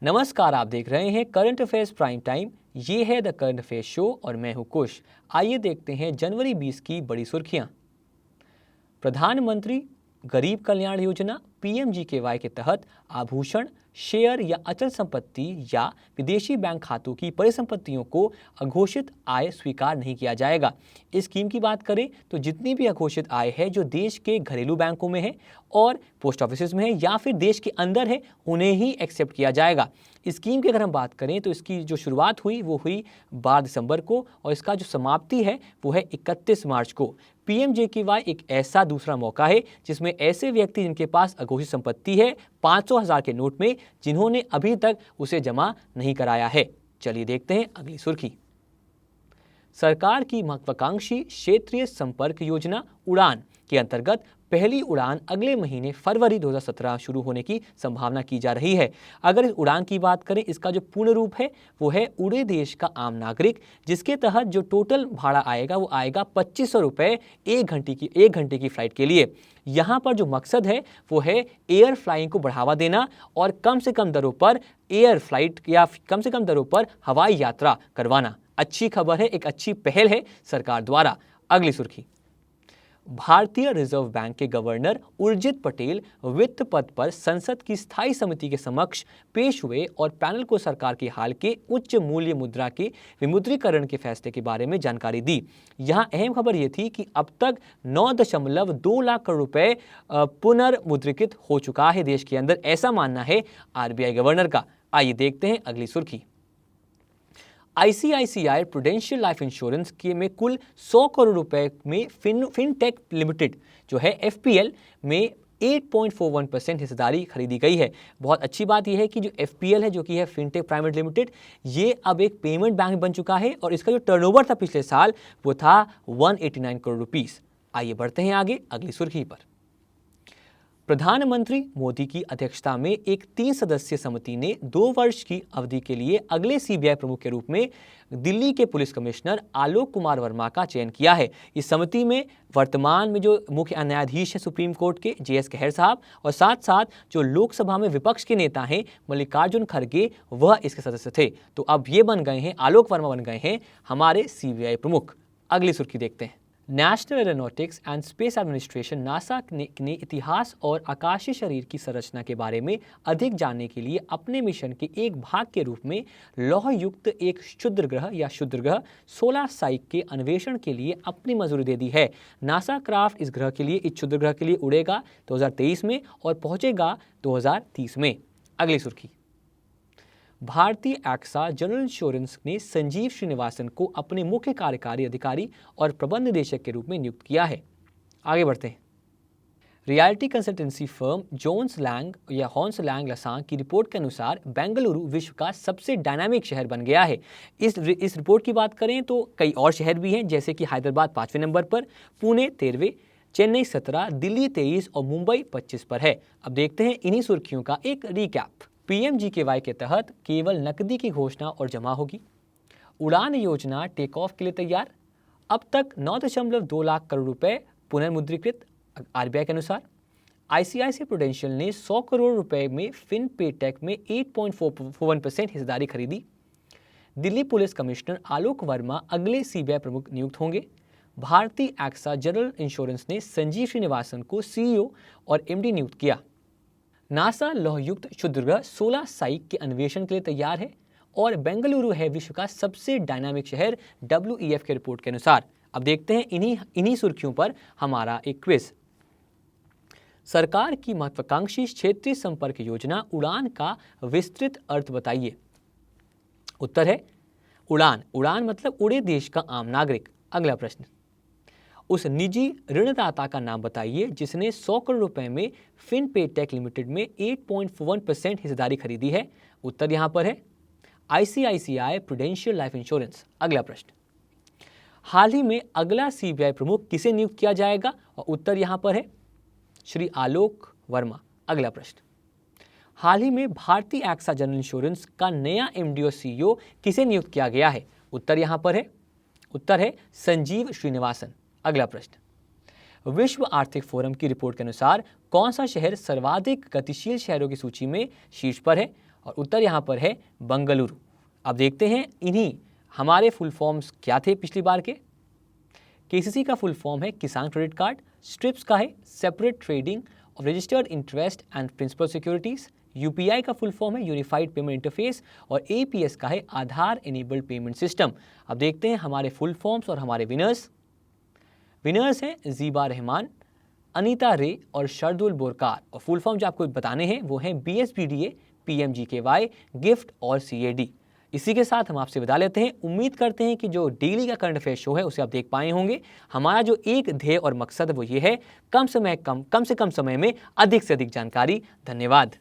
नमस्कार, आप देख रहे हैं करंट अफेयर्स प्राइम टाइम। ये है द करंट अफेयर्स शो और मैं हूं कुश। आइए देखते हैं जनवरी 20 की बड़ी सुर्खियां। प्रधानमंत्री गरीब कल्याण योजना PMGKY के तहत आभूषण, शेयर या अचल संपत्ति या विदेशी बैंक खातों की परिसंपत्तियों को अघोषित आय स्वीकार नहीं किया जाएगा। इस स्कीम की बात करें तो जितनी भी अघोषित आय है जो देश के घरेलू बैंकों में है और पोस्ट ऑफिस में है या फिर देश के अंदर है, उन्हें ही एक्सेप्ट किया जाएगा। इस स्कीम की अगर हम बात करें तो इसकी जो शुरुआत हुई वो हुई 12 दिसंबर को और इसका जो समाप्ति है वो है 31 मार्च को। PMJKY एक ऐसा दूसरा मौका है जिसमें ऐसे व्यक्ति जिनके पास अघोषित संपत्ति है 500,000 के नोट में, जिन्होंने अभी तक उसे जमा नहीं कराया है। चलिए देखते हैं अगली सुर्खी। सरकार की महत्वाकांक्षी क्षेत्रीय संपर्क योजना उड़ान के अंतर्गत पहली उड़ान अगले महीने फरवरी 2017 शुरू होने की संभावना की जा रही है। अगर इस उड़ान की बात करें, इसका जो पूर्ण रूप है वो है उड़े देश का आम नागरिक, जिसके तहत जो टोटल भाड़ा आएगा वो आएगा 2500 रुपये एक घंटे की फ्लाइट के लिए। यहाँ पर जो मकसद है वो है एयर फ्लाइंग को बढ़ावा देना और कम से कम दरों पर एयर फ्लाइट या कम से कम दरों पर हवाई यात्रा करवाना। अच्छी खबर है, एक अच्छी पहल है सरकार द्वारा। अगली सुर्खी। भारतीय रिजर्व बैंक के गवर्नर उर्जित पटेल वित्त पद पर संसद की स्थायी समिति के समक्ष पेश हुए और पैनल को सरकार के हाल के उच्च मूल्य मुद्रा के विमुद्रीकरण के फैसले के बारे में जानकारी दी। यहां अहम खबर यह थी कि अब तक 9.2 लाख करोड़ रुपए पुनर्मुद्रीकृत हो चुका है देश के अंदर, ऐसा मानना है RBI गवर्नर का। आइए देखते हैं अगली सुर्खी। ICICI प्रूडेंशियल लाइफ इंश्योरेंस के में कुल 100 करोड़ रुपए में फिनटेक लिमिटेड जो है FPL में 8.41% हिस्सेदारी खरीदी गई है। बहुत अच्छी बात यह है कि जो FPL है, जो कि है फिनटेक प्राइवेट लिमिटेड, ये अब एक पेमेंट बैंक बन चुका है और इसका जो टर्नओवर था पिछले साल वो था 189 करोड़ रुपीस। आइए बढ़ते हैं आगे अगली सुर्खी पर। प्रधानमंत्री मोदी की अध्यक्षता में एक 3 सदस्यीय समिति ने 2 वर्ष की अवधि के लिए अगले CBI प्रमुख के रूप में दिल्ली के पुलिस कमिश्नर आलोक कुमार वर्मा का चयन किया है। इस समिति में वर्तमान में जो मुख्य न्यायाधीश हैं सुप्रीम कोर्ट के JS खैर साहब और साथ साथ जो लोकसभा में विपक्ष के नेता हैं मल्लिकार्जुन खड़गे, वह इसके सदस्य थे। तो अब ये बन गए हैं, आलोक वर्मा बन गए हैं हमारे CBI प्रमुख। अगली सुर्खी देखते हैं। National aeronautics and space administration NASA ने इतिहास और आकाशीय शरीर की संरचना के बारे में अधिक जानने के लिए अपने मिशन के एक भाग के रूप में लौह युक्त एक क्षुद्रग्रह या क्षुद्रग्रह सोलर साइक के अन्वेषण के लिए अपनी मंजूरी दे दी है। नासा क्राफ्ट इस क्षुद्रग्रह के लिए उड़ेगा 2023 में और पहुंचेगा 2030 में। अगली सुर्खी। भारतीय एक्सा जनरल इंश्योरेंस ने संजीव श्रीनिवासन को अपने मुख्य कार्यकारी अधिकारी और प्रबंध निदेशक के रूप में नियुक्त किया है। आगे बढ़ते हैं। Realty consultancy firm Jones Lang या हॉन्स लैंग लसांग की रिपोर्ट के अनुसार बेंगलुरु विश्व का सबसे डायनामिक शहर बन गया है। इस रिपोर्ट की बात करें तो कई और शहर भी हैं, जैसे कि हैदराबाद 5वें नंबर पर, पुणे 13वें, चेन्नई 17, दिल्ली 23 और मुंबई 25 पर है। अब देखते हैं इन्हीं सुर्खियों का एक रिकैप। PMGKY के तहत केवल नकदी की घोषणा और जमा होगी। उड़ान योजना टेक ऑफ के लिए तैयार। अब तक 9.2 लाख करोड़ रुपए पुनर्मुद्रीकृत RBI के अनुसार। ICICI प्रूडेंशियल ने 100 करोड़ रुपए में फिनपेटेक में 8.41% हिस्सेदारी खरीदी। दिल्ली पुलिस कमिश्नर आलोक वर्मा अगले CBI प्रमुख नियुक्त होंगे। भारतीय एक्सा जनरल इंश्योरेंस ने संजीव श्रीनिवासन को CEO और MD नियुक्त किया। नासा लौहयुक्त क्षुद्रग्रह सोलर साइक के अन्वेषण के लिए तैयार है और बेंगलुरु है विश्व का सबसे डायनामिक शहर WEF के रिपोर्ट के अनुसार। अब देखते हैं इन्हीं सुर्खियों पर हमारा एक क्विज। सरकार की महत्वाकांक्षी क्षेत्रीय संपर्क योजना उड़ान का विस्तृत अर्थ बताइए। उत्तर है उड़ान। उड़ान मतलब उड़े देश का आम नागरिक। अगला प्रश्न। उस निजी ऋणदाता का नाम बताइए जिसने 100 करोड़ रुपए में फिनपेटेक लिमिटेड में 8.1% हिस्सेदारी खरीदी है। उत्तर यहां पर है ICICI प्रूडेंशियल लाइफ इंश्योरेंस। अगला प्रश्न। हाल ही में अगला CBI प्रमुख किसे नियुक्त किया जाएगा और उत्तर यहां पर है श्री आलोक वर्मा। अगला प्रश्न। हाल ही में भारतीय एक्सा जनरल इंश्योरेंस का नया MD और CEO किसे नियुक्त किया गया है। उत्तर यहां पर है, उत्तर है संजीव श्रीनिवासन। अगला प्रश्न। विश्व आर्थिक फोरम की रिपोर्ट के अनुसार कौन सा शहर सर्वाधिक गतिशील शहरों की सूची में शीर्ष पर है और उत्तर यहाँ पर है बंगलुरु। अब देखते हैं इन्हीं हमारे फुल फॉर्म्स क्या थे पिछली बार के। केसीसी का फुल फॉर्म है किसान क्रेडिट कार्ड, स्ट्रिप्स का है separate trading of registered interest and principal securities, UPI का फुल फॉर्म है यूनिफाइड पेमेंट इंटरफेस और एपीएस का है आधार एनेबल्ड पेमेंट सिस्टम। अब देखते हैं हमारे फुल फॉर्म्स और हमारे विनर्स। विनर्स हैं ज़ीबा रहमान, अनीता रे और शर्दुल बोरकार, और फुल फॉर्म जो आपको बताने हैं वो हैं बीएसपीडीए, पीएमजीकेवाई, गिफ्ट और सीएडी। इसी के साथ हम आपसे विदा लेते हैं। उम्मीद करते हैं कि जो डेली का करंट अफेयर शो है उसे आप देख पाए होंगे। हमारा जो एक ध्येय और मकसद है वो ये है कम से कम समय में अधिक से अधिक जानकारी। धन्यवाद।